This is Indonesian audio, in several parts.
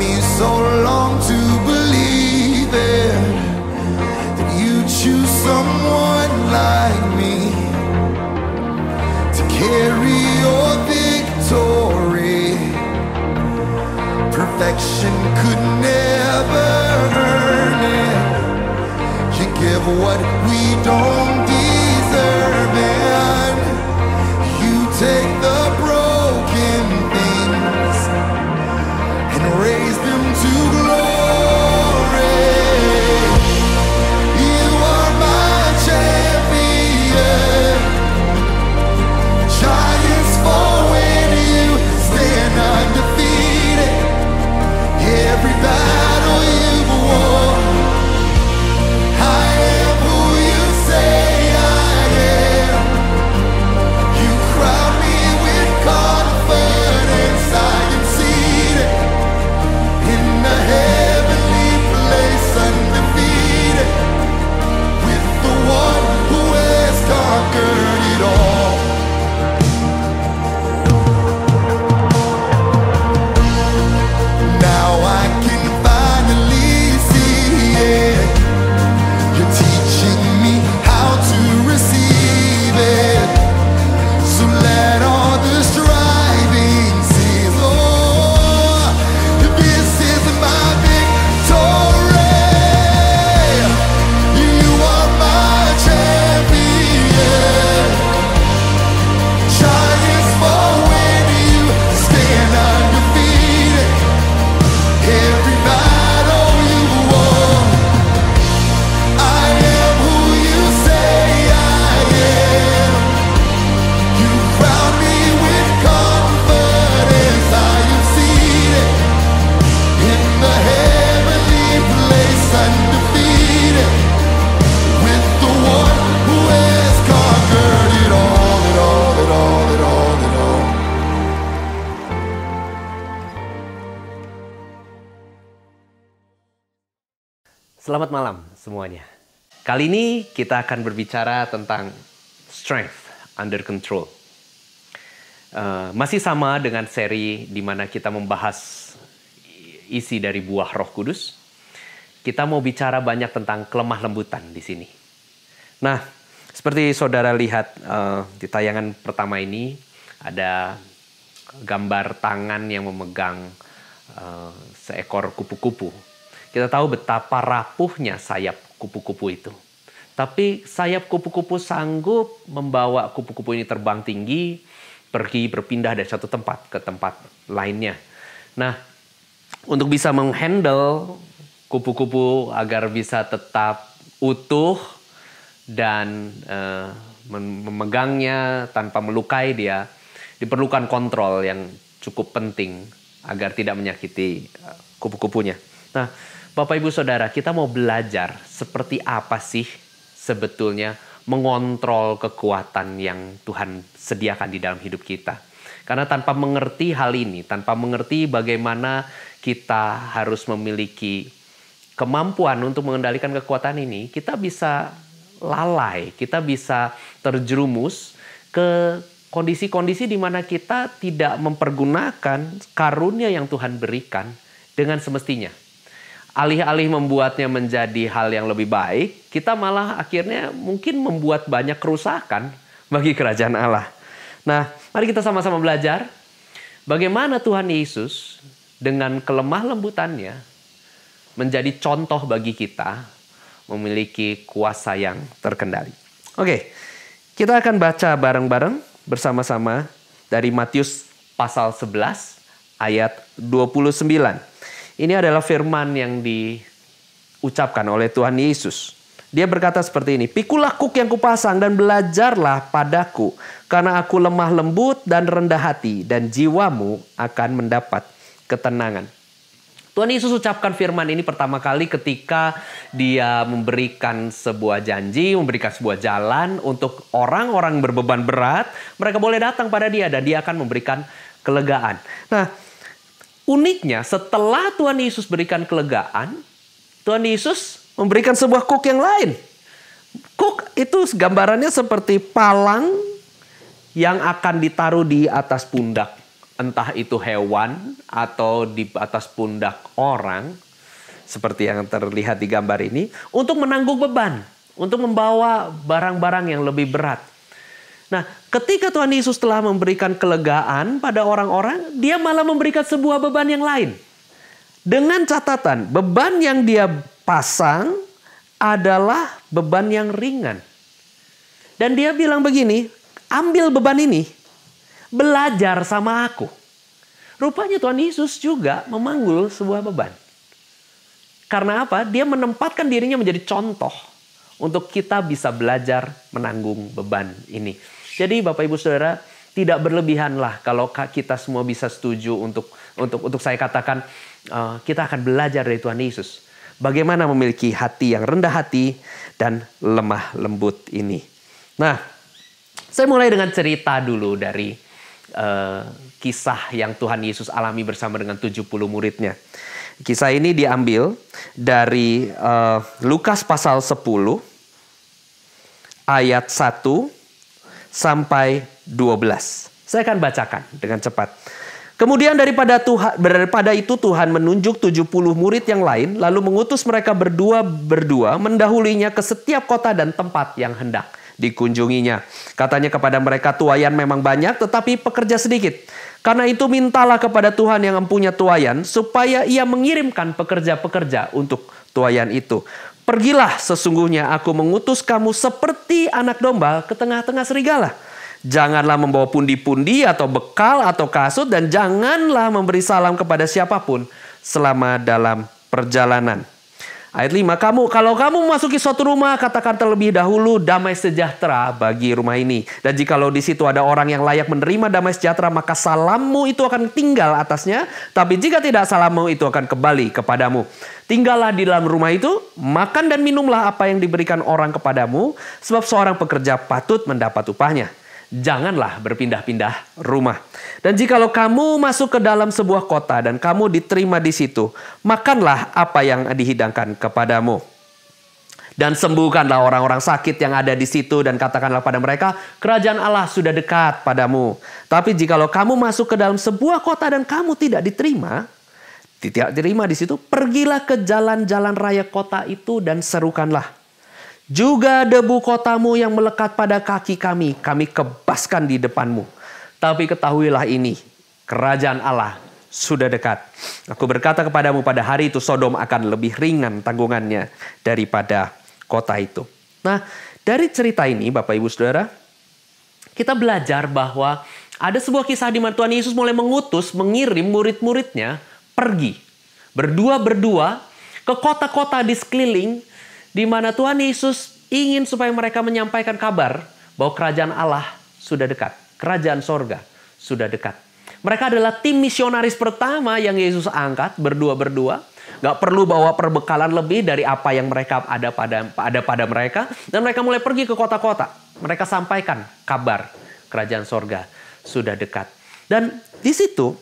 me so long to believe it, that you choose someone like me to carry your victory. Perfection could never earn it. You give what we don't deserve, and you take the broken things and raise them to glory. You are my champion. Giants fall when you stand undefeated. Every battle you've won, I am who you say I am. You crown me with confidence. I am seated in the heavenly place, undefeated, with the one who has conquered it all. Now I can finally see it. You're teaching me how to receive it. So let all the striving cease. Oh, this is my victory. You are my champion. Giants fall when you stand undefeated. Every battle you won, I am who you say I am. You crown me with confidence. I am seated in the heavenly place, undefeated, with the one who has conquered it all, it all, it all, it all, it all. Selamat malam semuanya. Kali ini kita akan berbicara tentang strength under control. Masih sama dengan seri di mana kita membahas isi dari buah Roh Kudus. Kita mau bicara banyak tentang kelemah lembutan di sini. Nah, seperti saudara lihat di tayangan pertama ini ada gambar tangan yang memegang seekor kupu-kupu. Kita tahu betapa rapuhnya sayap kupu-kupu itu. Tapi sayap kupu-kupu sanggup membawa kupu-kupu ini terbang tinggi, pergi berpindah dari satu tempat ke tempat lainnya. Nah, untuk bisa menghandle kupu-kupu agar bisa tetap utuh dan memegangnya tanpa melukai dia, diperlukan kontrol yang cukup penting agar tidak menyakiti kupu-kupunya. Nah, Bapak Ibu Saudara, kita mau belajar seperti apa sih sebetulnya mengontrol kekuatan yang Tuhan sediakan di dalam hidup kita. Karena tanpa mengerti hal ini, tanpa mengerti bagaimana kita harus memiliki kemampuan untuk mengendalikan kekuatan ini, kita bisa lalai, kita bisa terjerumus ke kondisi-kondisi di mana kita tidak mempergunakan karunia yang Tuhan berikan dengan semestinya. Alih-alih membuatnya menjadi hal yang lebih baik, kita malah akhirnya mungkin membuat banyak kerusakan bagi kerajaan Allah. Nah, mari kita sama-sama belajar bagaimana Tuhan Yesus dengan kelemah lembutannya menjadi contoh bagi kita memiliki kuasa yang terkendali. Oke, kita akan baca bareng-bareng bersama-sama dari Matius pasal 11 ayat 29. Ini adalah firman yang diucapkan oleh Tuhan Yesus. Dia berkata seperti ini, "Pikulah kuk yang kupasang dan belajarlah padaku, karena aku lemah lembut dan rendah hati, dan jiwamu akan mendapat ketenangan." Tuhan Yesus ucapkan firman ini pertama kali ketika dia memberikan sebuah janji, memberikan sebuah jalan untuk orang-orang berbeban berat. Mereka boleh datang pada dia dan dia akan memberikan kelegaan. Nah, uniknya setelah Tuhan Yesus berikan kelegaan, Tuhan Yesus memberikan sebuah kuk yang lain. Kuk itu gambarannya seperti palang yang akan ditaruh di atas pundak entah itu hewan atau di atas pundak orang, seperti yang terlihat di gambar ini, untuk menanggung beban, untuk membawa barang-barang yang lebih berat. Nah, ketika Tuhan Yesus telah memberikan kelegaan pada orang-orang, dia malah memberikan sebuah beban yang lain. Dengan catatan, beban yang dia pasang adalah beban yang ringan. Dan dia bilang begini, ambil beban ini, belajar sama aku. Rupanya Tuhan Yesus juga memanggul sebuah beban. Karena apa? Dia menempatkan dirinya menjadi contoh untuk kita bisa belajar menanggung beban ini. Jadi Bapak Ibu Saudara, tidak berlebihanlah kalau kita semua bisa setuju untuk saya katakan kita akan belajar dari Tuhan Yesus. Bagaimana memiliki hati yang rendah hati dan lemah lembut ini. Nah, saya mulai dengan cerita dulu dari kisah yang Tuhan Yesus alami bersama dengan 70 muridnya. Kisah ini diambil dari Lukas pasal 10 ayat 1 sampai 12. Saya akan bacakan dengan cepat. Kemudian daripada itu Tuhan menunjuk 70 murid yang lain, lalu mengutus mereka berdua mendahulinya ke setiap kota dan tempat yang hendak dikunjunginya. Katanya kepada mereka, tuaian memang banyak tetapi pekerja sedikit. Karena itu mintalah kepada Tuhan yang mempunyai tuaian supaya ia mengirimkan pekerja-pekerja untuk tuaian itu. Pergilah, sesungguhnya aku mengutus kamu seperti anak domba ke tengah-tengah serigala. Janganlah membawa pundi-pundi atau bekal atau kasut, dan janganlah memberi salam kepada siapapun selama dalam perjalanan. Ayat 5, kalau kamu memasuki suatu rumah, katakan terlebih dahulu damai sejahtera bagi rumah ini. Dan jikalau di situ ada orang yang layak menerima damai sejahtera, maka salammu itu akan tinggal atasnya. Tapi jika tidak, salammu itu akan kembali kepadamu. Tinggallah di dalam rumah itu, makan dan minumlah apa yang diberikan orang kepadamu, sebab seorang pekerja patut mendapat upahnya. Janganlah berpindah-pindah rumah. Dan jikalau kamu masuk ke dalam sebuah kota dan kamu diterima di situ, makanlah apa yang dihidangkan kepadamu. Dan sembuhkanlah orang-orang sakit yang ada di situ dan katakanlah pada mereka, kerajaan Allah sudah dekat padamu. Tapi jikalau kamu masuk ke dalam sebuah kota dan kamu tidak diterima di situ, pergilah ke jalan-jalan raya kota itu dan serukanlah. Juga debu kotamu yang melekat pada kaki kami kebaskan di depanmu. Tapi ketahuilah ini, kerajaan Allah sudah dekat. Aku berkata kepadamu, pada hari itu Sodom akan lebih ringan tanggungannya daripada kota itu. Nah, dari cerita ini Bapak Ibu Saudara, kita belajar bahwa ada sebuah kisah di mana Tuhan Yesus mulai mengirim murid-muridnya pergi berdua ke kota-kota di sekeliling, di mana Tuhan Yesus ingin supaya mereka menyampaikan kabar bahwa kerajaan Allah sudah dekat. Kerajaan sorga sudah dekat. Mereka adalah tim misionaris pertama yang Yesus angkat berdua. Gak perlu bawa perbekalan lebih dari apa yang mereka ada pada mereka. Dan mereka mulai pergi ke kota-kota. Mereka sampaikan kabar kerajaan sorga sudah dekat. Dan di situ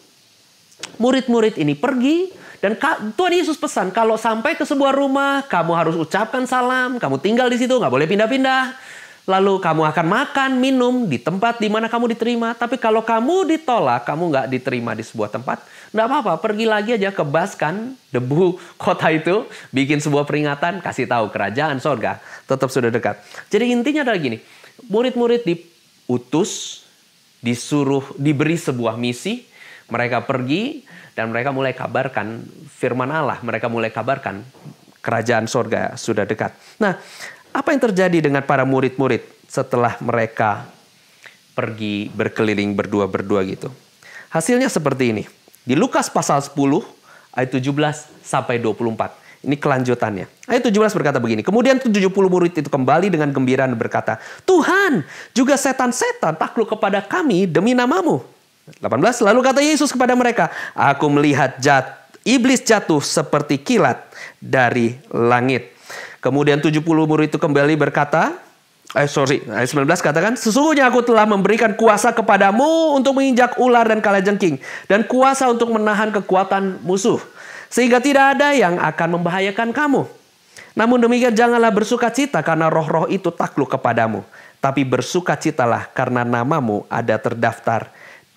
murid-murid ini pergi. Dan Tuhan Yesus pesan, kalau sampai ke sebuah rumah, kamu harus ucapkan salam, kamu tinggal di situ, nggak boleh pindah-pindah. Lalu kamu akan makan, minum di tempat di mana kamu diterima. Tapi kalau kamu ditolak, kamu nggak diterima di sebuah tempat, nggak apa-apa, pergi lagi aja, kebaskan debu kota itu, bikin sebuah peringatan, kasih tahu kerajaan sorga tetap sudah dekat. Jadi intinya adalah gini, murid-murid diutus, diberi sebuah misi, mereka pergi, dan mereka mulai kabarkan firman Allah. Mereka mulai kabarkan kerajaan sorga sudah dekat. Nah, apa yang terjadi dengan para murid-murid setelah mereka pergi berkeliling berdua gitu? Hasilnya seperti ini. Di Lukas pasal 10 ayat 17 sampai 24. Ini kelanjutannya. Ayat 17 berkata begini. Kemudian 70 murid itu kembali dengan gembira dan berkata, Tuhan, juga setan-setan takluk kepada kami demi namamu. 18, lalu kata Yesus kepada mereka, aku melihat iblis jatuh seperti kilat dari langit. Kemudian 70 murid itu kembali berkata, ayat 19 katakan, sesungguhnya aku telah memberikan kuasa kepadamu untuk menginjak ular dan kalajengking, dan kuasa untuk menahan kekuatan musuh, sehingga tidak ada yang akan membahayakan kamu. Namun demikian janganlah bersukacita karena roh-roh itu takluk kepadamu, tapi bersukacitalah karena namamu ada terdaftar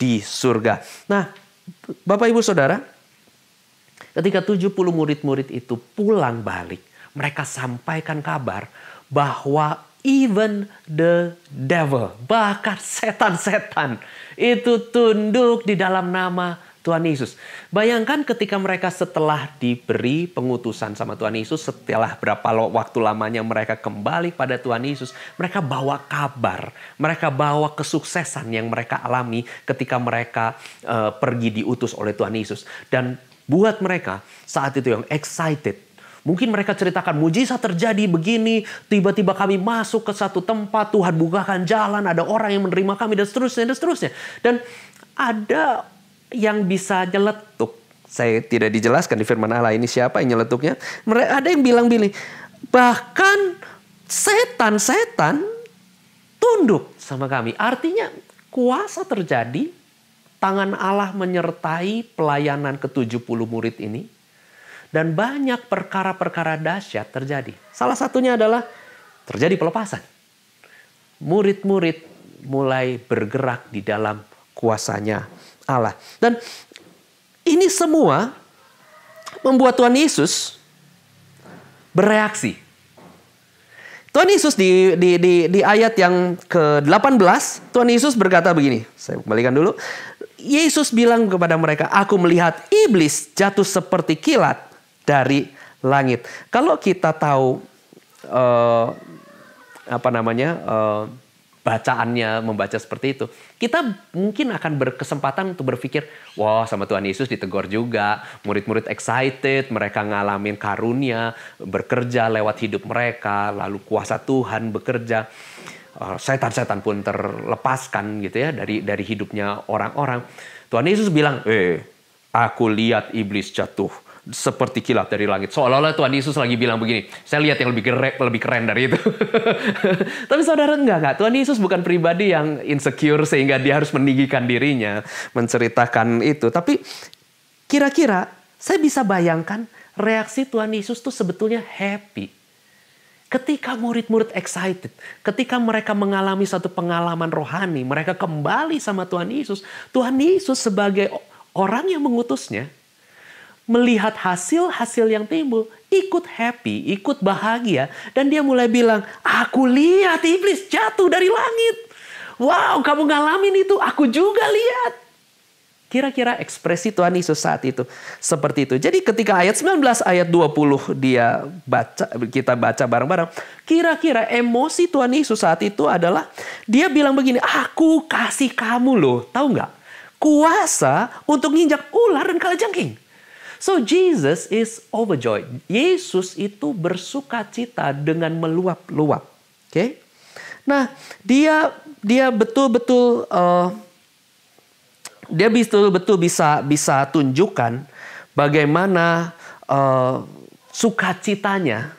di surga. Nah, Bapak Ibu Saudara, ketika 70 murid-murid itu pulang balik, mereka sampaikan kabar bahwa even the devil, bahkan setan-setan itu tunduk di dalam nama Tuhan Yesus. Bayangkan ketika mereka setelah diberi pengutusan sama Tuhan Yesus, setelah berapa waktu lamanya mereka kembali pada Tuhan Yesus, mereka bawa kabar, mereka bawa kesuksesan yang mereka alami ketika mereka pergi diutus oleh Tuhan Yesus. Dan buat mereka saat itu yang excited, mungkin mereka ceritakan mujizat terjadi begini, tiba-tiba kami masuk ke satu tempat, Tuhan bukakan jalan, ada orang yang menerima kami, dan seterusnya, dan seterusnya. Dan ada yang bisa nyeletuk. Saya tidak dijelaskan di firman Allah ini siapa yang nyeletuknya. Ada yang bilang bahkan setan-setan tunduk sama kami. Artinya kuasa terjadi, tangan Allah menyertai pelayanan ke-70 murid ini. Dan banyak perkara-perkara dahsyat terjadi. Salah satunya adalah terjadi pelepasan. Murid-murid mulai bergerak di dalam kuasanya Allah. Dan ini semua membuat Tuhan Yesus bereaksi. Tuhan Yesus di ayat yang ke-18, Tuhan Yesus berkata begini. Saya kembalikan dulu. Yesus bilang kepada mereka, aku melihat iblis jatuh seperti kilat dari langit. Kalau kita tahu bacaannya membaca seperti itu, kita mungkin akan berkesempatan untuk berpikir, wah sama Tuhan Yesus ditegur juga, murid-murid excited, mereka ngalamin karunia, bekerja lewat hidup mereka, lalu kuasa Tuhan bekerja, setan-setan pun terlepaskan gitu ya dari hidupnya orang-orang. Tuhan Yesus bilang, aku lihat iblis jatuh seperti kilat dari langit. Seolah-olah Tuhan Yesus lagi bilang begini, saya lihat yang lebih keren dari itu. Tapi saudara enggak. Tuhan Yesus bukan pribadi yang insecure sehingga dia harus meninggikan dirinya, menceritakan itu. Tapi kira-kira saya bisa bayangkan reaksi Tuhan Yesus tuh sebetulnya happy. Ketika murid-murid excited, ketika mereka mengalami satu pengalaman rohani, mereka kembali sama Tuhan Yesus. Tuhan Yesus sebagai orang yang mengutusnya, melihat hasil-hasil yang timbul, ikut happy, ikut bahagia. Dan dia mulai bilang, aku lihat iblis jatuh dari langit. Wow, kamu ngalamin itu, aku juga lihat. Kira-kira ekspresi Tuhan Yesus saat itu seperti itu. Jadi ketika ayat 19, ayat 20 kita baca bareng-bareng. Kira-kira emosi Tuhan Yesus saat itu adalah, dia bilang begini, aku kasih kamu loh, tahu nggak? Kuasa untuk nginjak ular dan kalajengking. So Jesus is overjoyed. Yesus itu bersukacita dengan meluap-luap. Oke? Nah, dia betul-betul bisa tunjukkan bagaimana sukacitanya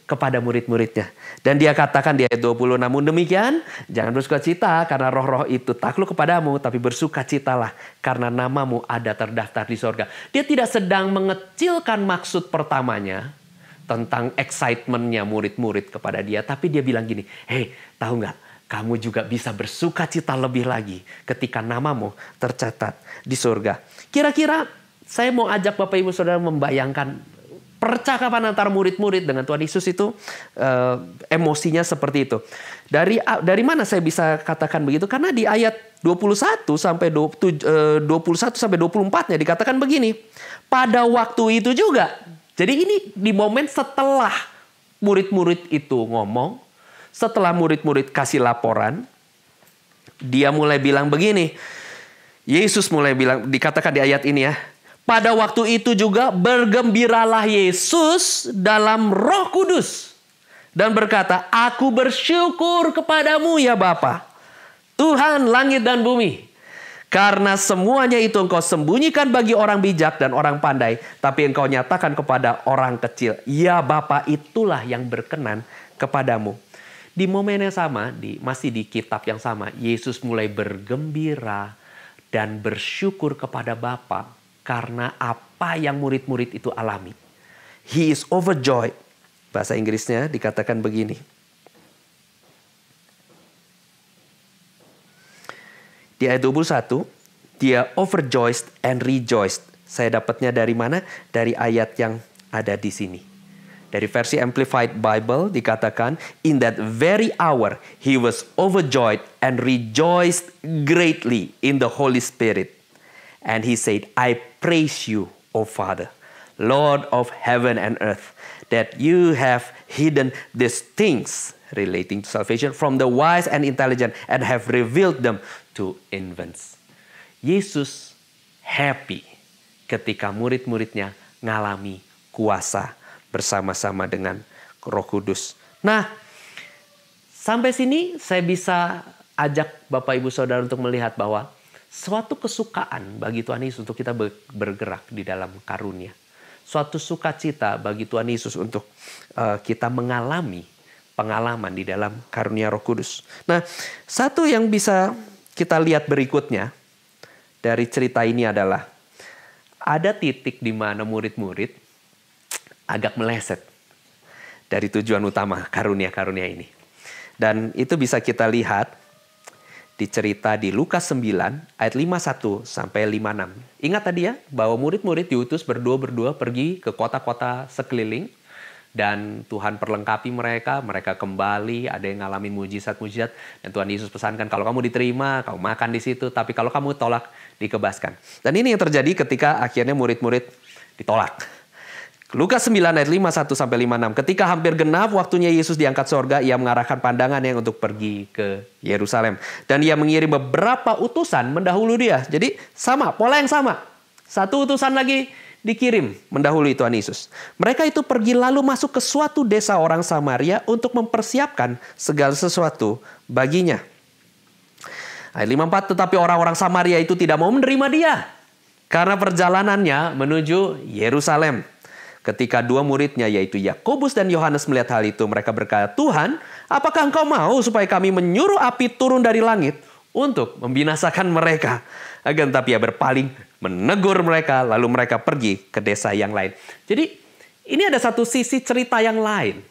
kepada murid-muridnya. Dan dia katakan di ayat 20, namun demikian jangan bersukacita karena roh-roh itu takluk kepadamu, tapi bersukacitalah karena namamu ada terdaftar di sorga. Dia tidak sedang mengecilkan maksud pertamanya tentang excitementnya murid-murid kepada dia, tapi dia bilang gini, hei, tahu nggak? Kamu juga bisa bersukacita lebih lagi ketika namamu tercatat di surga. Kira-kira saya mau ajak Bapak Ibu Saudara membayangkan percakapan antara murid-murid dengan Tuhan Yesus itu emosinya seperti itu. Dari mana saya bisa katakan begitu? Karena di ayat 21 sampai 24-nya dikatakan begini. Pada waktu itu juga. Jadi ini di momen setelah murid-murid itu ngomong, setelah murid-murid kasih laporan, dia mulai bilang begini. Yesus mulai bilang, dikatakan di ayat ini ya. Pada waktu itu juga bergembiralah Yesus dalam Roh Kudus. Dan berkata, aku bersyukur kepadamu ya Bapa, Tuhan langit dan bumi. Karena semuanya itu engkau sembunyikan bagi orang bijak dan orang pandai. Tapi engkau nyatakan kepada orang kecil. Ya Bapa, itulah yang berkenan kepadamu. Di momen yang sama, masih di kitab yang sama, Yesus mulai bergembira dan bersyukur kepada Bapa. Karena apa yang murid-murid itu alami. He is overjoyed. Bahasa Inggrisnya dikatakan begini. Di ayat 21, Dia overjoyed and rejoiced. Saya dapatnya dari mana? Dari ayat yang ada di sini. Dari versi Amplified Bible dikatakan, in that very hour he was overjoyed and rejoiced greatly in the Holy Spirit. And he said, I praise you, O Father, Lord of heaven and earth, that you have hidden these things relating to salvation from the wise and intelligent and have revealed them to infants. Yesus happy ketika murid-muridnya ngalami kuasa bersama-sama dengan Roh Kudus. Nah, sampai sini saya bisa ajak Bapak Ibu Saudara untuk melihat bahwa suatu kesukaan bagi Tuhan Yesus untuk kita bergerak di dalam karunia. Suatu sukacita bagi Tuhan Yesus untuk kita mengalami pengalaman di dalam karunia Roh Kudus. Nah, satu yang bisa kita lihat berikutnya dari cerita ini adalah ada titik di mana murid-murid agak meleset dari tujuan utama karunia-karunia ini. Dan itu bisa kita lihat di cerita di Lukas 9 ayat 51 sampai 56. Ingat tadi ya bahwa murid-murid diutus berdua-berdua pergi ke kota-kota sekeliling. Dan Tuhan perlengkapi mereka kembali, ada yang ngalamin mujizat-mujizat. Dan Tuhan Yesus pesankan, kalau kamu diterima, kamu makan di situ. Tapi kalau kamu tolak, dikebaskan. Dan ini yang terjadi ketika akhirnya murid-murid ditolak. Lukas 9 ayat 51 sampai 56. Ketika hampir genap waktunya Yesus diangkat sorga, ia mengarahkan pandangannya untuk pergi ke Yerusalem. Dan ia mengirim beberapa utusan mendahului dia. Jadi sama, pola yang sama. Satu utusan lagi dikirim mendahului Tuhan Yesus. Mereka itu pergi lalu masuk ke suatu desa orang Samaria untuk mempersiapkan segala sesuatu baginya. Ayat 54, tetapi orang-orang Samaria itu tidak mau menerima dia karena perjalanannya menuju Yerusalem. Ketika dua muridnya yaitu Yakobus dan Yohanes melihat hal itu, mereka berkata, Tuhan, apakah engkau mau supaya kami menyuruh api turun dari langit untuk membinasakan mereka? Akan tetapi ia berpaling, menegur mereka, lalu mereka pergi ke desa yang lain. Jadi ini ada satu sisi cerita yang lain.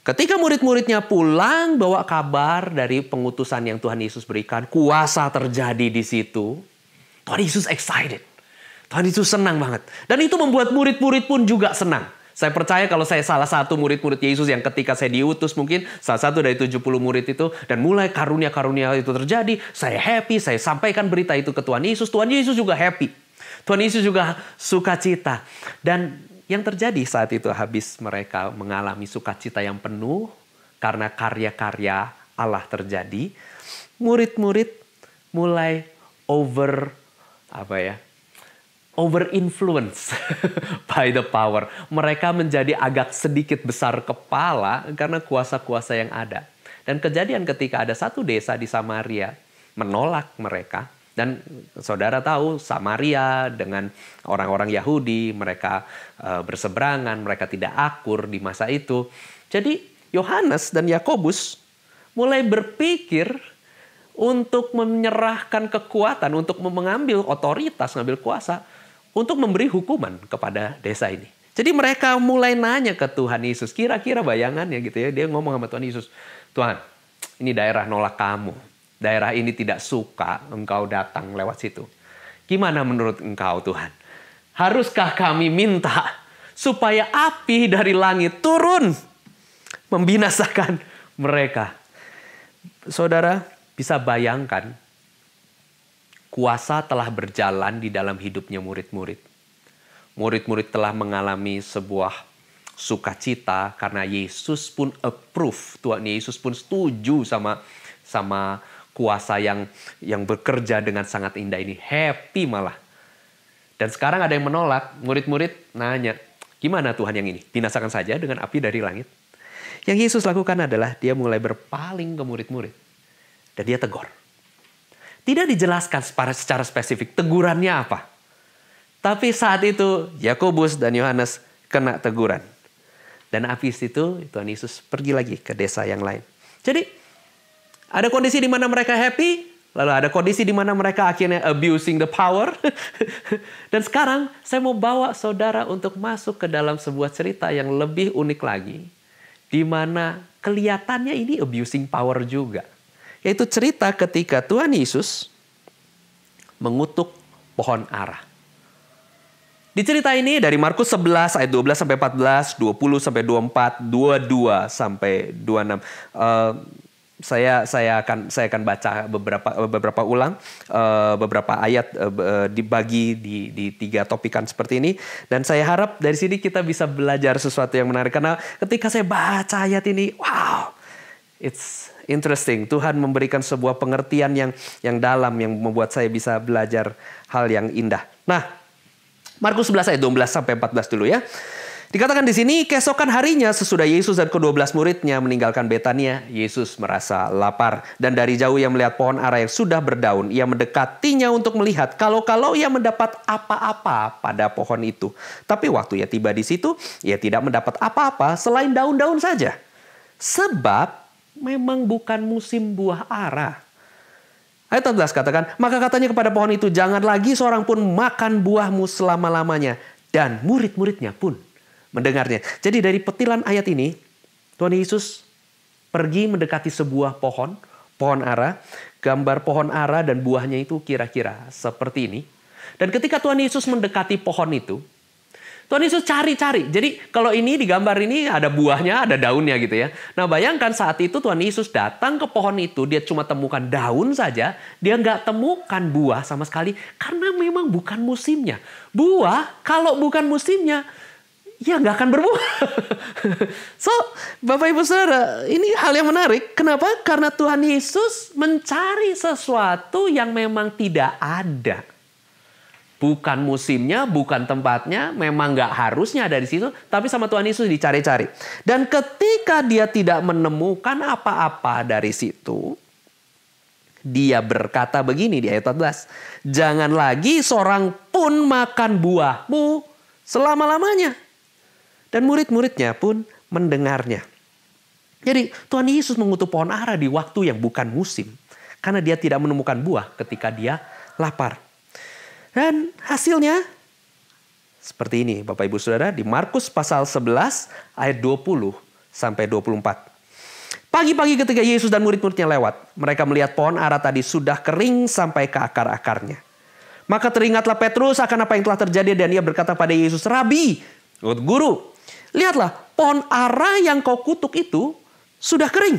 Ketika murid-muridnya pulang bawa kabar dari pengutusan yang Tuhan Yesus berikan, kuasa terjadi di situ. Tuhan Yesus excited. Tuhan Yesus senang banget. Dan itu membuat murid-murid pun juga senang. Saya percaya kalau saya salah satu murid-murid Yesus yang ketika saya diutus mungkin salah satu dari 70 murid itu dan mulai karunia-karunia itu terjadi, saya happy, saya sampaikan berita itu ke Tuhan Yesus juga happy. Tuhan Yesus juga sukacita. Dan yang terjadi saat itu habis mereka mengalami sukacita yang penuh karena karya-karya Allah terjadi, murid-murid mulai over influence by the power. Mereka menjadi agak sedikit besar kepala karena kuasa-kuasa yang ada. Dan kejadian ketika ada satu desa di Samaria menolak mereka. Dan saudara tahu Samaria dengan orang-orang Yahudi, mereka berseberangan, mereka tidak akur di masa itu. Jadi Yohanes dan Yakobus mulai berpikir untuk menyerahkan kekuatan, untuk mengambil otoritas, mengambil kuasa, untuk memberi hukuman kepada desa ini. Jadi mereka mulai nanya ke Tuhan Yesus. Kira-kira bayangannya gitu ya. Dia ngomong sama Tuhan Yesus. Tuhan, ini daerah nolak kamu. Daerah ini tidak suka engkau datang lewat situ. Gimana menurut engkau Tuhan? Haruskah kami minta supaya api dari langit turun membinasakan mereka? Saudara bisa bayangkan kuasa telah berjalan di dalam hidupnya murid-murid. Murid-murid telah mengalami sebuah sukacita karena Yesus pun approve. Tuhan Yesus pun setuju sama kuasa yang bekerja dengan sangat indah ini. Happy malah. Dan sekarang ada yang menolak. Murid-murid nanya, gimana Tuhan yang ini? Binasakan saja dengan api dari langit. Yang Yesus lakukan adalah dia mulai berpaling ke murid-murid. Dan dia tegur. Tidak dijelaskan secara spesifik tegurannya apa. Tapi saat itu Yakobus dan Yohanes kena teguran. Dan habis itu Tuhan Yesus pergi lagi ke desa yang lain. Jadi ada kondisi di mana mereka happy. Lalu ada kondisi di mana mereka akhirnya abusing the power. Dan sekarang saya mau bawa saudara untuk masuk ke dalam sebuah cerita yang lebih unik lagi. Di mana kelihatannya ini abusing power juga. Yaitu cerita ketika Tuhan Yesus mengutuk pohon ara. Di cerita ini dari Markus 11 ayat 12 sampai 14, 20 sampai 24, 22 sampai 26. Saya akan baca beberapa ulang beberapa ayat dibagi di 3 topikan seperti ini, dan saya harap dari sini kita bisa belajar sesuatu yang menarik, karena ketika saya baca ayat ini, wow, it's interesting. Tuhan memberikan sebuah pengertian yang dalam yang membuat saya bisa belajar hal yang indah. Nah, Markus 11 ayat 12 sampai 14 dulu ya. Dikatakan di sini, keesokan harinya sesudah Yesus dan ke-12 muridnya meninggalkan Betania, Yesus merasa lapar. Dan dari jauh ia melihat pohon ara yang sudah berdaun. Ia mendekatinya untuk melihat kalau ia mendapat apa-apa pada pohon itu. Tapi waktu ia tiba di situ, ia tidak mendapat apa-apa selain daun-daun saja. Sebab memang bukan musim buah ara. Ayat 14 katakan, maka katanya kepada pohon itu, jangan lagi seorang pun makan buahmu selama-lamanya. Dan murid-muridnya pun mendengarnya. Jadi dari petilan ayat ini, Tuhan Yesus pergi mendekati sebuah pohon ara. Gambar pohon ara dan buahnya itu kira-kira seperti ini. Dan ketika Tuhan Yesus mendekati pohon itu, Tuhan Yesus cari-cari. Jadi kalau ini di gambar ini ada buahnya, ada daunnya gitu ya. Nah bayangkan saat itu Tuhan Yesus datang ke pohon itu, dia cuma temukan daun saja. Dia nggak temukan buah sama sekali karena memang bukan musimnya. Buah kalau bukan musimnya, ya nggak akan berbuah. So Bapak Ibu Saudara, ini hal yang menarik. Kenapa? Karena Tuhan Yesus mencari sesuatu yang memang tidak ada. Bukan musimnya, bukan tempatnya, memang nggak harusnya ada di situ, tapi sama Tuhan Yesus dicari-cari. Dan ketika dia tidak menemukan apa-apa dari situ, dia berkata begini di ayat 14, jangan lagi seorang pun makan buahmu selama-lamanya. Dan murid-muridnya pun mendengarnya. Jadi Tuhan Yesus mengutuk pohon ara di waktu yang bukan musim, karena dia tidak menemukan buah ketika dia lapar. Dan hasilnya seperti ini Bapak Ibu Saudara, di Markus pasal 11 ayat 20 sampai 24. Pagi-pagi ketika Yesus dan murid-muridnya lewat, mereka melihat pohon ara tadi sudah kering sampai ke akar-akarnya. Maka teringatlah Petrus akan apa yang telah terjadi dan ia berkata pada Yesus, Rabi, Guru, lihatlah pohon ara yang kau kutuk itu sudah kering.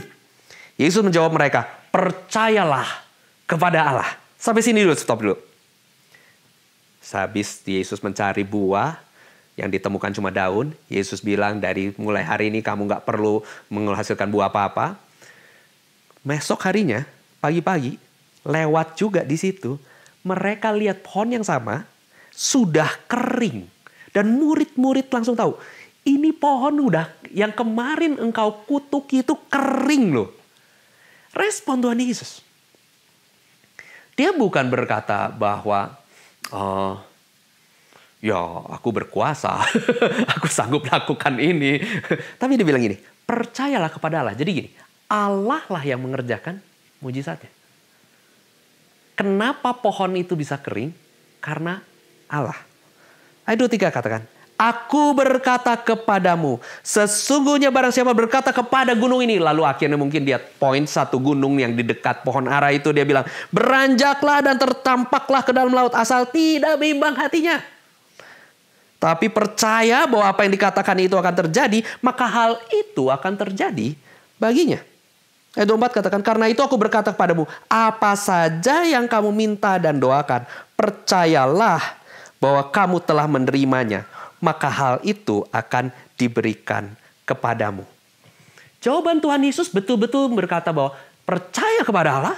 Yesus menjawab mereka, percayalah kepada Allah. Sampai sini dulu, stop dulu. Habis Yesus mencari buah yang ditemukan cuma daun, Yesus bilang dari mulai hari ini kamu gak perlu menghasilkan buah apa-apa. Besok harinya, pagi-pagi, lewat juga di situ, mereka lihat pohon yang sama sudah kering. Dan murid-murid langsung tahu, ini pohon udah yang kemarin engkau kutuk itu kering loh. Respon Tuhan Yesus. Dia bukan berkata bahwa ya aku berkuasa, aku sanggup lakukan ini. Tapi dia bilang gini, percayalah kepada Allah. Jadi gini, Allah lah yang mengerjakan mujizatnya. Kenapa pohon itu bisa kering? Karena Allah. Ayat 23 katakan, aku berkata kepadamu, sesungguhnya barang siapa berkata kepada gunung ini. Lalu akhirnya mungkin dia point satu gunung yang di dekat pohon ara itu. Dia bilang, beranjaklah dan tertampaklah ke dalam laut asal tidak bimbang hatinya. Tapi percaya bahwa apa yang dikatakan itu akan terjadi, maka hal itu akan terjadi baginya. Ayat 24 katakan, karena itu aku berkata kepadamu, apa saja yang kamu minta dan doakan, percayalah bahwa kamu telah menerimanya. Maka hal itu akan diberikan kepadamu. Jawaban Tuhan Yesus betul-betul berkata bahwa percaya kepada Allah.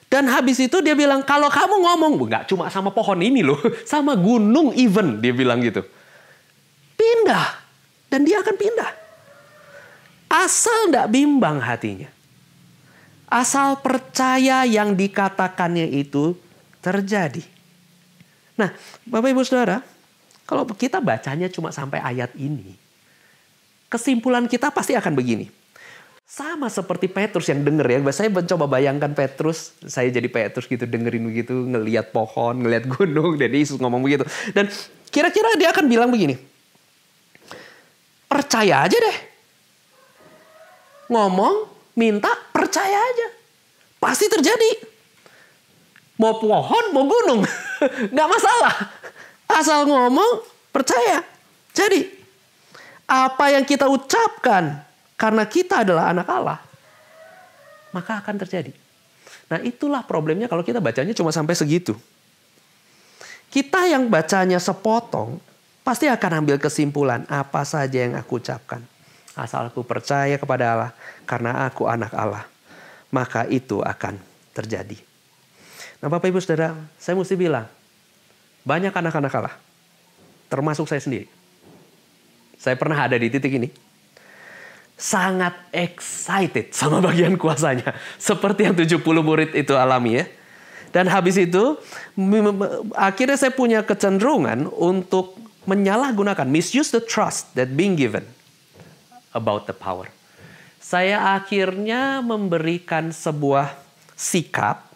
Dan habis itu dia bilang, kalau kamu ngomong, nggak cuma sama pohon ini loh, sama gunung even, dia bilang gitu. Pindah. Dan dia akan pindah. Asal nggak bimbang hatinya. Asal percaya yang dikatakannya itu terjadi. Nah, Bapak Ibu Saudara, kalau kita bacanya cuma sampai ayat ini, kesimpulan kita pasti akan begini. Sama seperti Petrus yang denger ya. Saya mencoba bayangkan Petrus, saya jadi Petrus gitu, dengerin begitu, ngelihat pohon, ngelihat gunung, dan Yesus ngomong begitu. Dan kira-kira dia akan bilang begini, percaya aja deh. Ngomong, minta, percaya aja. Pasti terjadi. Mau pohon, mau gunung. Nggak masalah. Asal ngomong, percaya. Jadi, apa yang kita ucapkan karena kita adalah anak Allah, maka akan terjadi. Nah, itulah problemnya kalau kita bacanya cuma sampai segitu. Kita yang bacanya sepotong, pasti akan ambil kesimpulan apa saja yang aku ucapkan. Asal aku percaya kepada Allah, karena aku anak Allah, maka itu akan terjadi. Nah, Bapak Ibu Saudara, saya mesti bilang, banyak anak-anak Allah, termasuk saya sendiri. Saya pernah ada di titik ini. Sangat excited sama bagian kuasanya. Seperti yang 70 murid itu alami ya. Dan habis itu, akhirnya saya punya kecenderungan untuk menyalahgunakan, misuse the trust that being given about the power. Saya akhirnya memberikan sebuah sikap,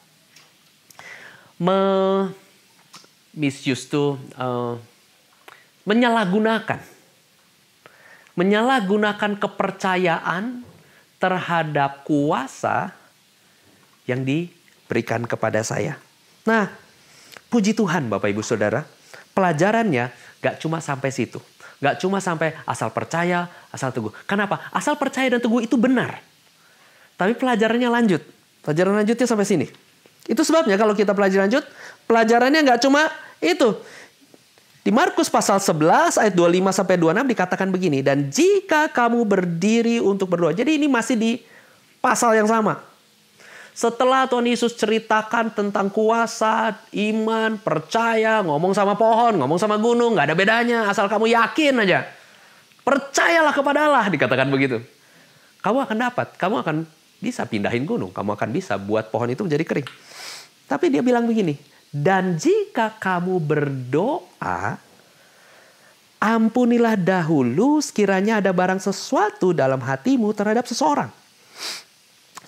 misuse itu menyalahgunakan kepercayaan terhadap kuasa yang diberikan kepada saya. Nah, puji Tuhan Bapak Ibu Saudara, pelajarannya gak cuma sampai situ. Gak cuma sampai asal percaya, asal teguh. Kenapa? Asal percaya dan teguh itu benar. Tapi pelajarannya lanjut. Pelajaran lanjutnya sampai sini. Itu sebabnya kalau kita pelajari lanjut, pelajarannya gak cuma itu. Di Markus pasal 11 ayat 25 sampai 26 dikatakan begini, dan jika kamu berdiri untuk berdoa. Jadi ini masih di pasal yang sama. Setelah Tuhan Yesus ceritakan tentang kuasa, iman, percaya, ngomong sama pohon, ngomong sama gunung, gak ada bedanya, asal kamu yakin aja. Percayalah kepada Allah, dikatakan begitu. Kamu akan dapat, kamu akan bisa pindahin gunung, kamu akan bisa buat pohon itu menjadi kering. Tapi dia bilang begini, dan jika kamu berdoa, ampunilah dahulu sekiranya ada barang sesuatu dalam hatimu terhadap seseorang.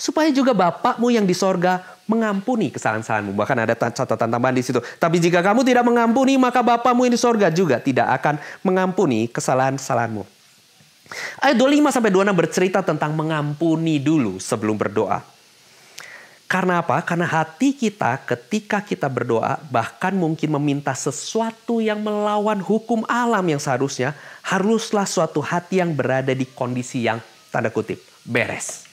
Supaya juga Bapakmu yang di sorga mengampuni kesalahan-kesalahanmu. Bahkan ada catatan tambahan di situ. Tapi jika kamu tidak mengampuni, maka Bapakmu yang di sorga juga tidak akan mengampuni kesalahan-kesalahanmu. Ayat 25 sampai 26 bercerita tentang mengampuni dulu sebelum berdoa. Karena apa? Karena hati kita ketika kita berdoa bahkan mungkin meminta sesuatu yang melawan hukum alam yang seharusnya, haruslah suatu hati yang berada di kondisi yang tanda kutip beres.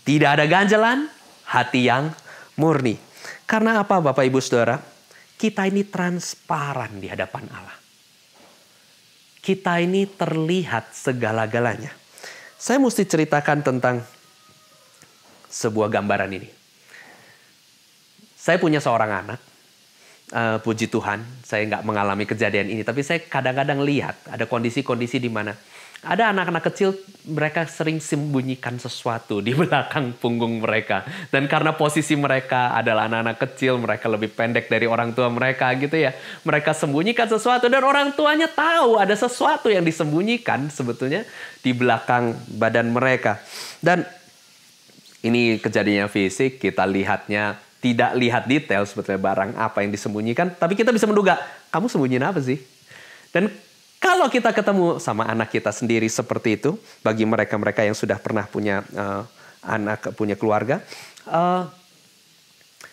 Tidak ada ganjalan, hati yang murni. Karena apa Bapak Ibu Saudara? Kita ini transparan di hadapan Allah. Kita ini terlihat segala-galanya. Saya mesti ceritakan tentang sebuah gambaran ini. Saya punya seorang anak, puji Tuhan, saya nggak mengalami kejadian ini, tapi saya kadang-kadang lihat ada kondisi-kondisi di mana ada anak-anak kecil, mereka sering sembunyikan sesuatu di belakang punggung mereka. Dan karena posisi mereka adalah anak-anak kecil, mereka lebih pendek dari orang tua mereka gitu ya. Mereka sembunyikan sesuatu dan orang tuanya tahu ada sesuatu yang disembunyikan sebetulnya di belakang badan mereka. Dan ini kejadiannya fisik, kita lihatnya tidak lihat detail sebetulnya barang apa yang disembunyikan. Tapi kita bisa menduga, kamu sembunyiin apa sih? Dan kalau kita ketemu sama anak kita sendiri seperti itu, bagi mereka-mereka yang sudah pernah punya anak, punya keluarga,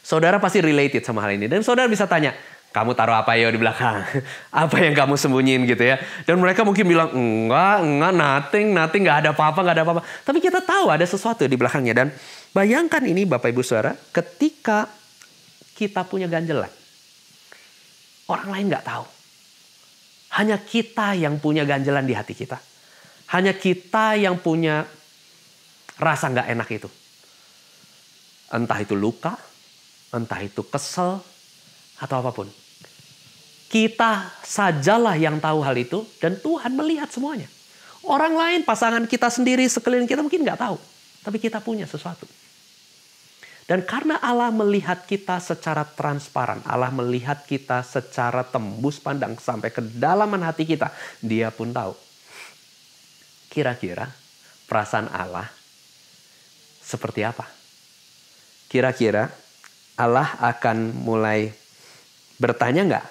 saudara pasti related sama hal ini. Dan saudara bisa tanya, kamu taruh apa ya di belakang? Apa yang kamu sembunyiin gitu ya? Dan mereka mungkin bilang, enggak, nothing, nggak ada apa-apa. Tapi kita tahu ada sesuatu di belakangnya. Dan bayangkan ini Bapak Ibu Saudara, ketika kita punya ganjelan, orang lain nggak tahu. Hanya kita yang punya ganjelan di hati kita. Hanya kita yang punya rasa nggak enak itu. Entah itu luka, entah itu kesel, atau apapun. Kita sajalah yang tahu hal itu dan Tuhan melihat semuanya. Orang lain, pasangan kita sendiri, sekeliling kita mungkin nggak tahu. Tapi kita punya sesuatu. Dan karena Allah melihat kita secara transparan, Allah melihat kita secara tembus pandang sampai ke dalaman hati kita, Dia pun tahu. Kira-kira perasaan Allah seperti apa? Kira-kira Allah akan mulai bertanya nggak?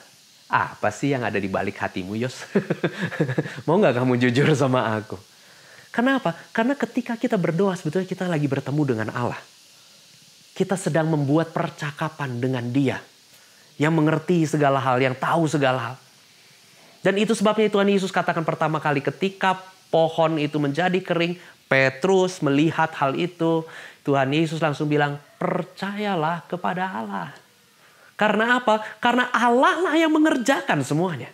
Apa sih yang ada di balik hatimu, Yos? Mau nggak kamu jujur sama aku? Kenapa? Karena ketika kita berdoa sebetulnya kita lagi bertemu dengan Allah. kita sedang membuat percakapan dengan Dia yang mengerti segala hal, yang tahu segala hal. Dan itu sebabnya Tuhan Yesus katakan pertama kali ketika pohon itu menjadi kering, Petrus melihat hal itu, Tuhan Yesus langsung bilang, percayalah kepada Allah. Karena apa? Karena Allah lah yang mengerjakan semuanya.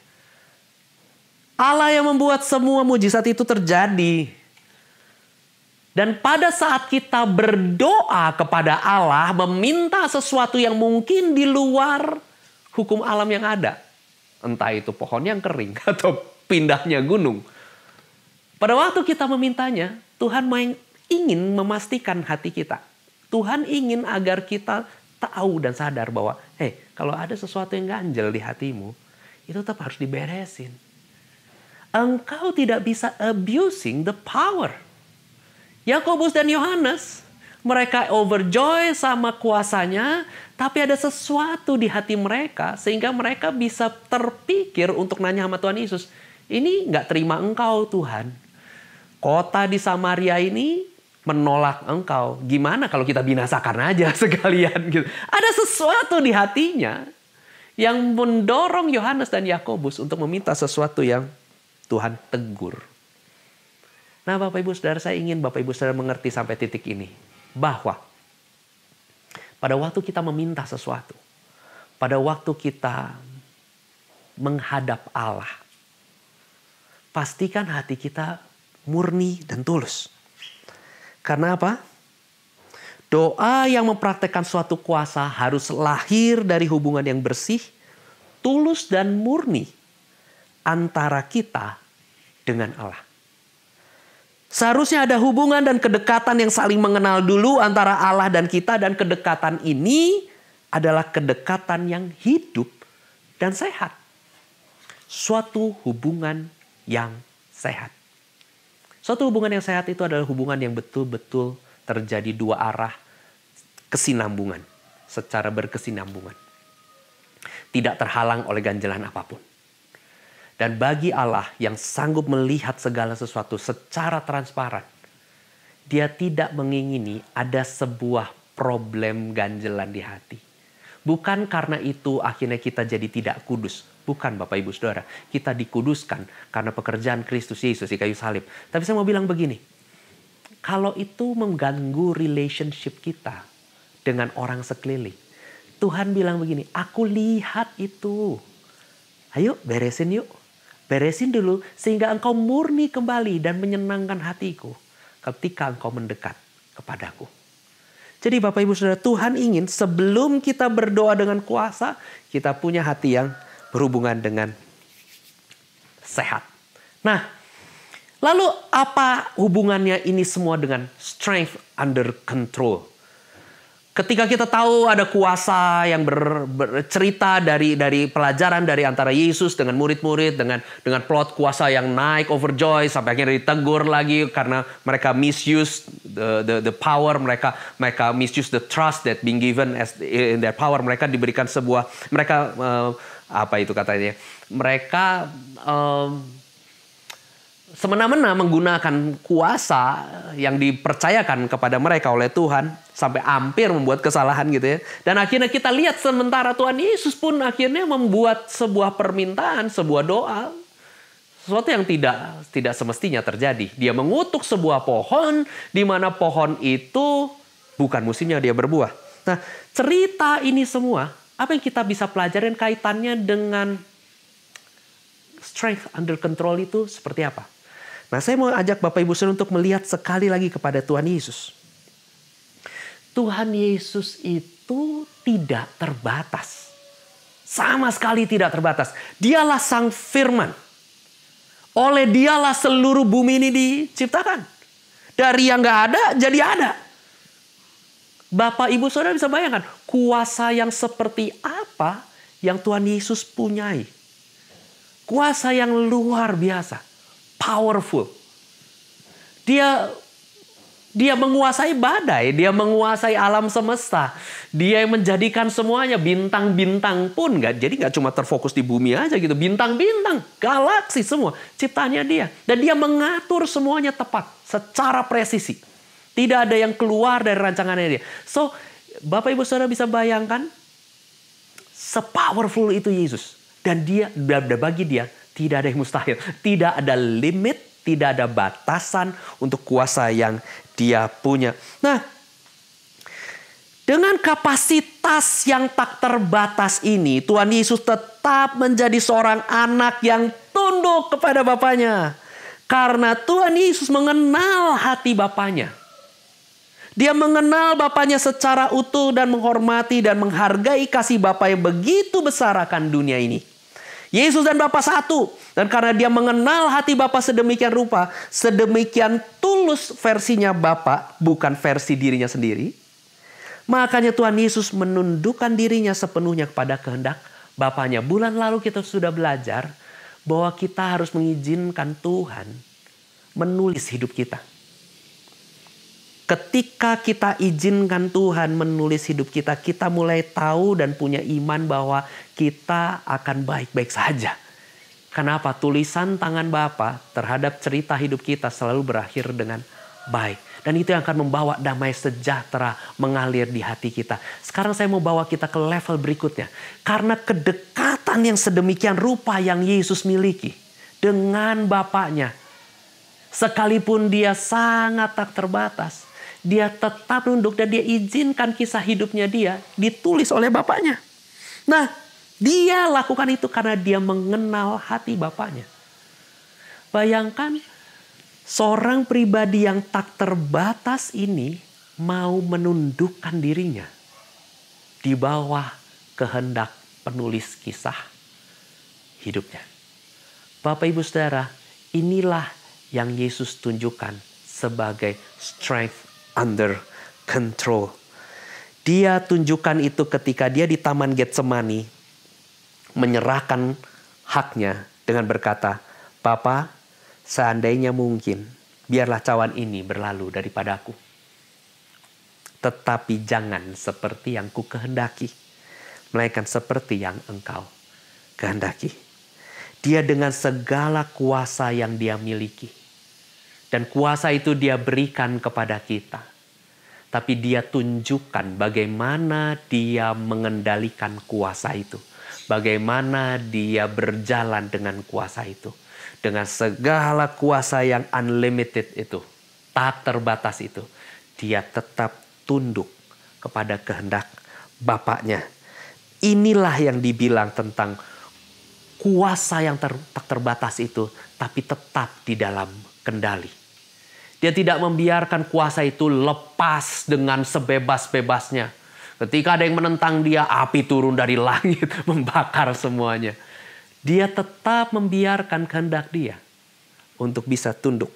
Allah yang membuat semua mujizat itu terjadi. Dan pada saat kita berdoa kepada Allah, meminta sesuatu yang mungkin di luar hukum alam yang ada. Entah itu pohon yang kering atau pindahnya gunung. Pada waktu kita memintanya, Tuhan ingin memastikan hati kita. Tuhan ingin agar kita tahu dan sadar bahwa, kalau ada sesuatu yang ganjel di hatimu, itu tetap harus diberesin. Engkau tidak bisa abusing the power. Yakobus dan Yohanes, mereka overjoy sama kuasanya, tapi ada sesuatu di hati mereka sehingga mereka bisa terpikir untuk nanya sama Tuhan Yesus, ini nggak terima engkau Tuhan. Kota di Samaria ini menolak engkau. Gimana kalau kita binasakan aja sekalian gitu. Ada sesuatu di hatinya yang mendorong Yohanes dan Yakobus untuk meminta sesuatu yang Tuhan tegur. Nah Bapak Ibu Saudara, saya ingin Bapak Ibu Saudara mengerti sampai titik ini. Bahwa pada waktu kita meminta sesuatu, pada waktu kita menghadap Allah, pastikan hati kita murni dan tulus. Karena apa? Doa yang mempraktekkan suatu kuasa harus lahir dari hubungan yang bersih, tulus dan murni antara kita dengan Allah. Seharusnya ada hubungan dan kedekatan yang saling mengenal dulu antara Allah dan kita, dan kedekatan ini adalah kedekatan yang hidup dan sehat. Suatu hubungan yang sehat. Suatu hubungan yang sehat itu adalah hubungan yang betul-betul terjadi dua arah kesinambungan, secara berkesinambungan. Tidak terhalang oleh ganjelan apapun. Dan bagi Allah yang sanggup melihat segala sesuatu secara transparan, Dia tidak mengingini ada sebuah problem ganjelan di hati. Bukan karena itu akhirnya kita jadi tidak kudus. Bukan Bapak Ibu Saudara. Kita dikuduskan karena pekerjaan Kristus Yesus di kayu salib. Tapi saya mau bilang begini. Kalau itu mengganggu relationship kita dengan orang sekeliling. Tuhan bilang begini. Aku lihat itu. Ayo beresin yuk. Beresin dulu sehingga engkau murni kembali dan menyenangkan hatiku. Ketika engkau mendekat kepadaku. Jadi Bapak Ibu Saudara, Tuhan ingin sebelum kita berdoa dengan kuasa, kita punya hati yang berhubungan dengan sehat. Nah, lalu apa hubungannya ini semua dengan strength under control? Ketika kita tahu ada kuasa yang bercerita dari pelajaran dari antara Yesus dengan murid-murid, dengan plot kuasa yang naik overjoy sampai akhirnya ditegur lagi karena mereka misuse the power, mereka misuse the trust that being given as in their power. Mereka diberikan sebuah, mereka apa itu katanya? Mereka semena-mena menggunakan kuasa yang dipercayakan kepada mereka oleh Tuhan sampai hampir membuat kesalahan gitu ya. Dan akhirnya kita lihat sementara Tuhan Yesus pun akhirnya membuat sebuah permintaan, sebuah doa, sesuatu yang tidak semestinya terjadi. Dia mengutuk sebuah pohon di mana pohon itu bukan musimnya dia berbuah. Nah, cerita ini semua apa yang kita bisa pelajarin kaitannya dengan strength under control itu seperti apa? Nah, saya mau ajak Bapak Ibu Saudara untuk melihat sekali lagi kepada Tuhan Yesus. Tuhan Yesus itu tidak terbatas. Sama sekali tidak terbatas. Dialah Sang Firman. Oleh Dialah seluruh bumi ini diciptakan. Dari yang gak ada jadi ada. Bapak Ibu Saudara bisa bayangkan kuasa yang seperti apa yang Tuhan Yesus punyai. Kuasa yang luar biasa. Powerful. Dia menguasai badai, dia menguasai alam semesta. Dia yang menjadikan semuanya, bintang-bintang pun jadi nggak cuma terfokus di bumi aja gitu. Bintang-bintang, galaksi semua ciptaannya dia. Dan dia mengatur semuanya tepat, secara presisi. Tidak ada yang keluar dari rancangannya dia. So, Bapak Ibu Saudara bisa bayangkan, sepowerful itu Yesus. Dan bagi dia tidak ada yang mustahil. Tidak ada limit, tidak ada batasan untuk kuasa yang dia punya. Nah, dengan kapasitas yang tak terbatas ini, Tuhan Yesus tetap menjadi seorang anak yang tunduk kepada Bapaknya. Karena Tuhan Yesus mengenal hati Bapaknya. Dia mengenal Bapaknya secara utuh dan menghormati dan menghargai kasih Bapa yang begitu besar akan dunia ini. Yesus dan Bapa satu. Dan karena dia mengenal hati Bapa sedemikian rupa, sedemikian tulus versinya Bapa, bukan versi dirinya sendiri. Makanya Tuhan Yesus menundukkan dirinya sepenuhnya kepada kehendak Bapaknya. Bulan lalu kita sudah belajar bahwa kita harus mengizinkan Tuhan menulis hidup kita. Ketika kita izinkan Tuhan menulis hidup kita, kita mulai tahu dan punya iman bahwa kita akan baik-baik saja. Kenapa? Tulisan tangan Bapa terhadap cerita hidup kita selalu berakhir dengan baik. Dan itu yang akan membawa damai sejahtera mengalir di hati kita. Sekarang saya mau bawa kita ke level berikutnya. Karena kedekatan yang sedemikian rupa yang Yesus miliki dengan Bapaknya. Sekalipun dia sangat tak terbatas, dia tetap nunduk dan dia izinkan kisah hidupnya dia ditulis oleh Bapaknya. Nah, dia lakukan itu karena dia mengenal hati Bapaknya. Bayangkan seorang pribadi yang tak terbatas ini mau menundukkan dirinya di bawah kehendak penulis kisah hidupnya. Bapak Ibu Saudara, inilah yang Yesus tunjukkan sebagai strength under control. Dia tunjukkan itu ketika dia di Taman Getsemani menyerahkan haknya dengan berkata, "Bapa, seandainya mungkin, biarlah cawan ini berlalu daripadaku. Tetapi jangan seperti yang ku kehendaki, melainkan seperti yang Engkau kehendaki." Dia dengan segala kuasa yang dia miliki. Dan kuasa itu dia berikan kepada kita. Tapi dia tunjukkan bagaimana dia mengendalikan kuasa itu. Bagaimana dia berjalan dengan kuasa itu. Dengan segala kuasa yang unlimited itu, tak terbatas itu, dia tetap tunduk kepada kehendak Bapaknya. Inilah yang dibilang tentang kuasa yang tak terbatas itu, tapi tetap di dalam kendali. Dia tidak membiarkan kuasa itu lepas dengan sebebas-bebasnya. Ketika ada yang menentang dia, api turun dari langit membakar semuanya. Dia tetap membiarkan kehendak dia untuk bisa tunduk.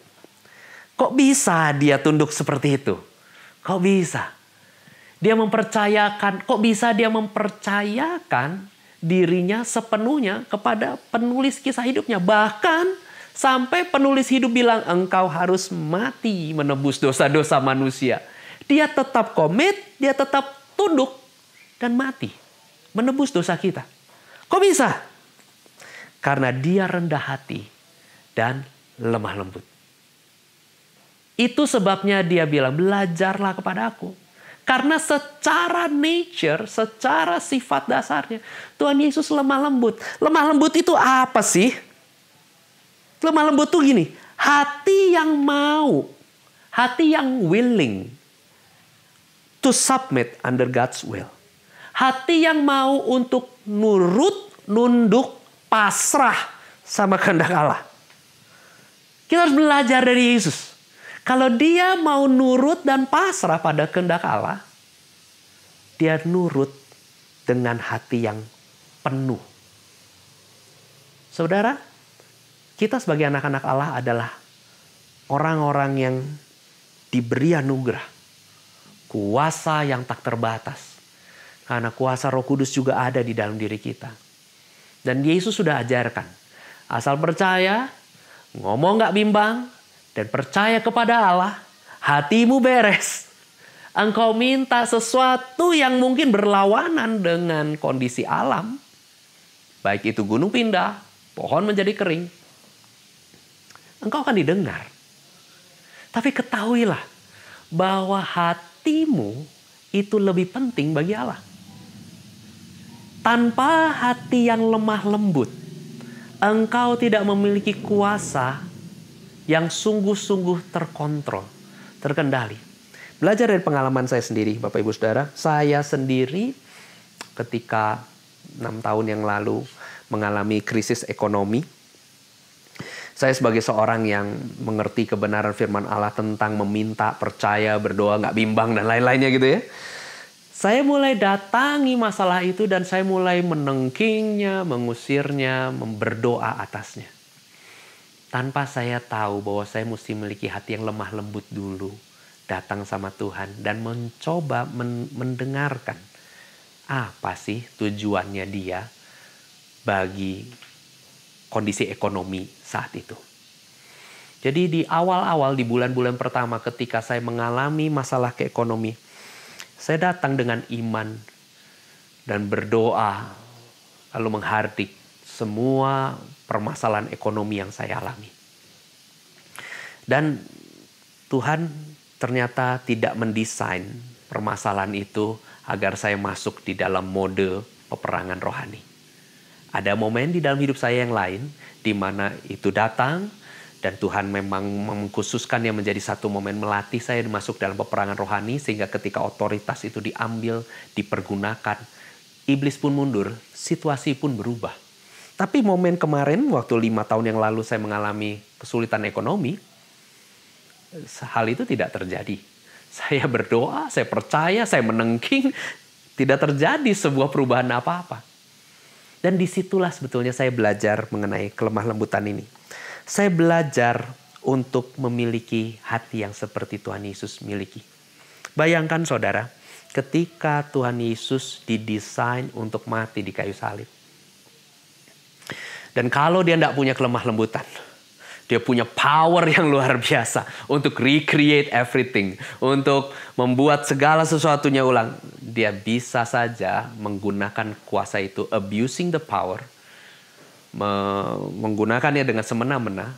Kok bisa dia tunduk seperti itu? Kok bisa? Kok bisa dia mempercayakan dirinya sepenuhnya kepada penulis kisah hidupnya. Bahkan sampai penulis hidup bilang, engkau harus mati menebus dosa-dosa manusia. Dia tetap komit, dia tetap tunduk dan mati menebus dosa kita. Kok bisa? Karena dia rendah hati dan lemah lembut. Itu sebabnya dia bilang, belajarlah kepada aku. Karena secara nature, secara sifat dasarnya, Tuhan Yesus lemah lembut. Lemah lembut itu apa sih? Lemah lembut itu gini, hati yang mau, hati yang willing to submit under God's will. Hati yang mau untuk nurut, nunduk, pasrah sama kehendak Allah. Kita harus belajar dari Yesus. Kalau dia mau nurut dan pasrah pada kehendak Allah, dia nurut dengan hati yang penuh. Saudara, kita sebagai anak-anak Allah adalah orang-orang yang diberi anugerah. Kuasa yang tak terbatas. Karena kuasa Roh Kudus juga ada di dalam diri kita. Dan Yesus sudah ajarkan. Asal percaya, ngomong gak bimbang, dan percaya kepada Allah, hatimu beres. Engkau minta sesuatu yang mungkin berlawanan dengan kondisi alam. Baik itu gunung pindah, pohon menjadi kering. Engkau akan didengar. Tapi ketahuilah bahwa hatimu itu lebih penting bagi Allah. Tanpa hati yang lemah lembut, engkau tidak memiliki kuasa yang sungguh-sungguh terkontrol, terkendali. Belajar dari pengalaman saya sendiri, Bapak Ibu Saudara. Saya sendiri ketika 6 tahun yang lalu mengalami krisis ekonomi. Saya sebagai seorang yang mengerti kebenaran firman Allah tentang meminta, percaya, berdoa, nggak bimbang, dan lain-lainnya gitu ya. Saya mulai datangi masalah itu dan saya mulai menengkingnya, mengusirnya, berdoa atasnya. Tanpa saya tahu bahwa saya mesti memiliki hati yang lemah lembut dulu. Datang sama Tuhan dan mencoba mendengarkan apa sih tujuannya dia bagi kondisi ekonomi saat itu. Jadi di awal-awal, di bulan-bulan pertama ketika saya mengalami masalah keekonomi, saya datang dengan iman dan berdoa, lalu menghardik semua permasalahan ekonomi yang saya alami. Dan Tuhan ternyata tidak mendesain permasalahan itu agar saya masuk di dalam mode peperangan rohani. Ada momen di dalam hidup saya yang lain di mana itu datang dan Tuhan memang mengkhususkannya menjadi satu momen melatih saya masuk dalam peperangan rohani sehingga ketika otoritas itu diambil, dipergunakan, iblis pun mundur, situasi pun berubah. Tapi momen kemarin waktu 5 tahun yang lalu saya mengalami kesulitan ekonomi, hal itu tidak terjadi. Saya berdoa, saya percaya, saya menengking, tidak terjadi sebuah perubahan apa-apa. Dan disitulah sebetulnya saya belajar mengenai kelemah lembutan ini. Saya belajar untuk memiliki hati yang seperti Tuhan Yesus miliki. Bayangkan saudara, ketika Tuhan Yesus didesain untuk mati di kayu salib. Dan kalau dia tidak punya kelemah lembutan, dia punya power yang luar biasa untuk recreate everything, untuk membuat segala sesuatunya ulang. Dia bisa saja menggunakan kuasa itu, abusing the power, menggunakannya dengan semena-mena,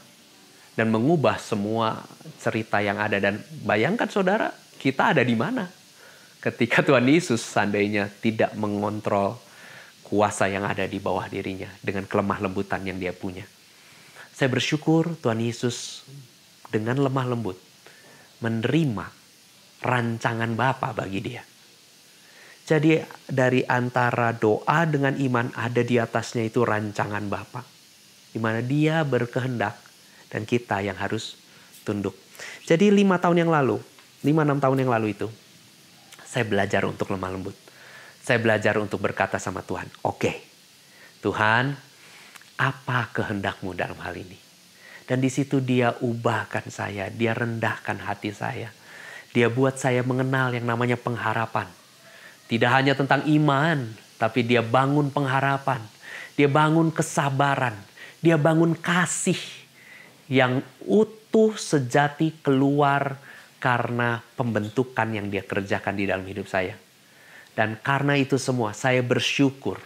dan mengubah semua cerita yang ada. Dan bayangkan saudara, kita ada di mana ketika Tuhan Yesus seandainya tidak mengontrol kuasa yang ada di bawah dirinya dengan kelemah lembutan yang dia punya. Saya bersyukur Tuhan Yesus dengan lemah lembut menerima rancangan Bapa bagi dia. Jadi dari antara doa dengan iman ada di atasnya itu rancangan Bapa. Di mana dia berkehendak dan kita yang harus tunduk. Jadi 5-6 tahun yang lalu itu saya belajar untuk lemah lembut. Saya belajar untuk berkata sama Tuhan, oke, Tuhan, apa kehendakmu dalam hal ini? Dan di situ dia ubahkan saya, dia rendahkan hati saya. Dia buat saya mengenal yang namanya pengharapan. Tidak hanya tentang iman, tapi dia bangun pengharapan. Dia bangun kesabaran. Dia bangun kasih yang utuh sejati keluar karena pembentukan yang dia kerjakan di dalam hidup saya. Dan karena itu semua saya bersyukur.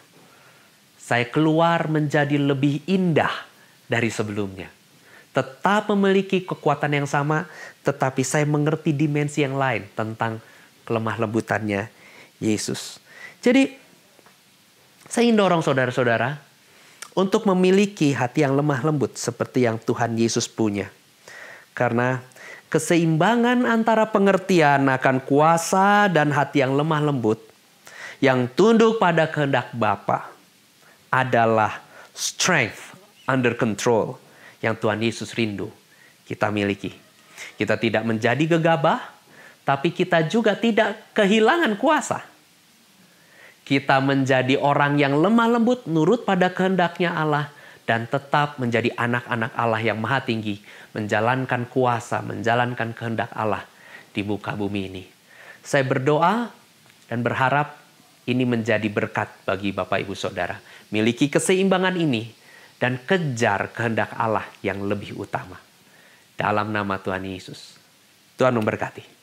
Saya keluar menjadi lebih indah dari sebelumnya. Tetap memiliki kekuatan yang sama, tetapi saya mengerti dimensi yang lain tentang kelemah lembutannya Yesus. Jadi, saya ingin dorong saudara-saudara untuk memiliki hati yang lemah lembut seperti yang Tuhan Yesus punya. Karena keseimbangan antara pengertian akan kuasa dan hati yang lemah lembut, yang tunduk pada kehendak Bapa, adalah strength under control yang Tuhan Yesus rindu kita miliki. Kita tidak menjadi gegabah, tapi kita juga tidak kehilangan kuasa. Kita menjadi orang yang lemah lembut, nurut pada kehendaknya Allah, dan tetap menjadi anak-anak Allah yang maha tinggi, menjalankan kuasa, menjalankan kehendak Allah di muka bumi ini. Saya berdoa dan berharap ini menjadi berkat bagi Bapak Ibu Saudara. Miliki keseimbangan ini dan kejar kehendak Allah yang lebih utama. Dalam nama Tuhan Yesus. Tuhan memberkati.